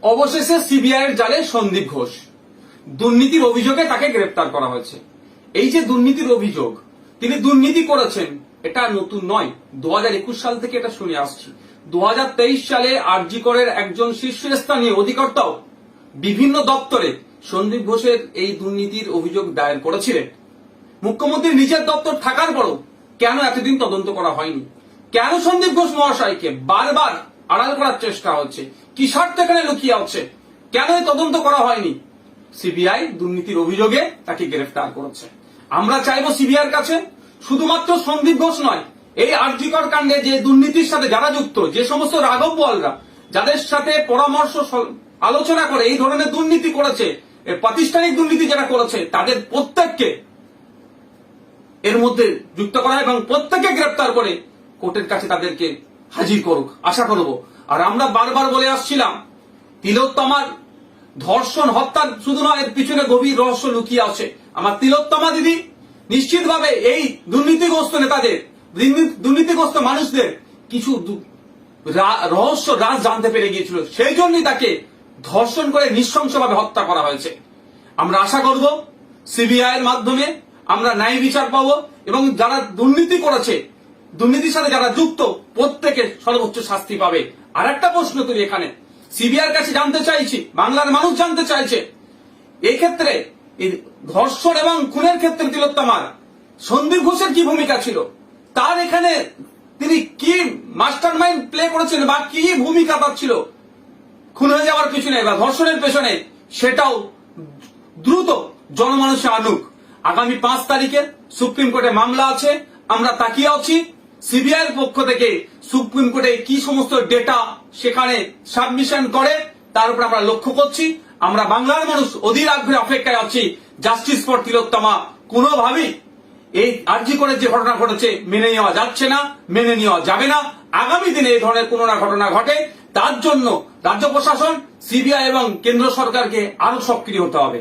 অবশেষে সিবিআই এর জালে সন্দীপ ঘোষ দুর্নীতির অভিযোগে তাকে গ্রেপ্তার করা হয়েছে। এই যে দুর্নীতির অভিযোগ, তিনি দুর্নীতি করেছেন, এটা নতুন নয়। 2021 সাল থেকে এটা শুনে আসছি। 2023 সালে আরজি করের একজন শীর্ষস্থানীয় অধিকর্তাও বিভিন্ন দপ্তরে সন্দীপ ঘোষের এই দুর্নীতির অভিযোগ দায়ের করেছিলেন। মুখ্যমন্ত্রীর নিজের দপ্তর থাকার পরও কেন এতদিন তদন্ত করা হয়নি? কেন সন্দীপ ঘোষ মহাশয়কে বারবার আড়াল করার চেষ্টা হচ্ছে? কি স্বার্থ এখানে লুকিয়ে আছে? কেন এই তদন্ত করা হয়নি? সিবিআই দুর্নীতির অভিযোগে তাকে গ্রেফতার করেছে। আমরা চাইবো সিবিআইয়ের কাছে শুধুমাত্র সন্দীপ ঘোষ নয়, এই আরজি কর কাণ্ডে যে দুর্নীতির সাথে যারা যুক্ত, যে সমস্ত রাঘব বোয়ালরা যাদের সাথে পরামর্শ আলোচনা করে এই ধরনের দুর্নীতি করেছে, প্রাতিষ্ঠানিক দুর্নীতি যারা করেছে, তাদের প্রত্যেককে এর মধ্যে যুক্ত করা এবং প্রত্যেককে গ্রেফতার করে কোর্টের কাছে তাদেরকে হাজির করুক, আশা করব। আর আমরা বারবার বলে আসছিলাম, তিলোত্তমার ধর্ষণ হত্যার শুধু নয়, এর পিছনে গভীর রহস্য লুকিয়ে আছে। আমার তিলোত্তমা দিদি নিশ্চিতভাবে এই দুর্নীতিগ্রস্ত নেতাদের, দুর্নীতিগ্রস্ত মানুষদের কিছু রহস্য রাজ জানতে পেরে গিয়েছিল, সেই জন্যই তাকে ধর্ষণ করে নৃশংসভাবে হত্যা করা হয়েছে। আমরা আশা করব সিবিআই এর মাধ্যমে আমরা ন্যায় বিচার পাবো এবং যারা দুর্নীতি করেছে, দুর্নীতির সাথে যারা যুক্ত, প্রত্যেকে সর্বোচ্চ শাস্তি পাবে। আর একটা প্রশ্ন তুলি এখানে, সিবিআই এর কাছে জানতে চাইছি, বাংলার মানুষ জানতে চাইছে, এই ক্ষেত্রে ধর্ষণ এবং খুনের ক্ষেত্রে তিলোত্তমার সন্দীপ ঘোষের কি ভূমিকা ছিল? তার এখানে তিনি কি মাস্টার মাইন্ড প্লে করেছেন বা কি ভূমিকা তার ছিল খুন হয়ে যাওয়ার পিছনে বা ধর্ষণের পেছনে? সেটাও দ্রুত জনমানুষে আনুক। আগামী 5 তারিখে সুপ্রিম কোর্টে মামলা আছে, আমরা তাকিয়ে আছি সিবিআই এর পক্ষ থেকে সুপ্রিম কোর্টে কি সমস্ত ডেটা সেখানে সাবমিশন করে, তার উপর আমরা লক্ষ্য করছি। আমরা বাংলার মানুষ অধীর আগ্রহে অপেক্ষায় আছি জাস্টিস ফর তিলোত্তমা। কোনোভাবেই এই আরজি করে যে ঘটনা ঘটেছে মেনে নেওয়া যাচ্ছে না, মেনে নেওয়া যাবে না। আগামী দিনে এই ধরনের কোনো না ঘটনা ঘটে, তার জন্য রাজ্য প্রশাসন, সিবিআই এবং কেন্দ্র সরকারকে আরো সক্রিয় হতে হবে।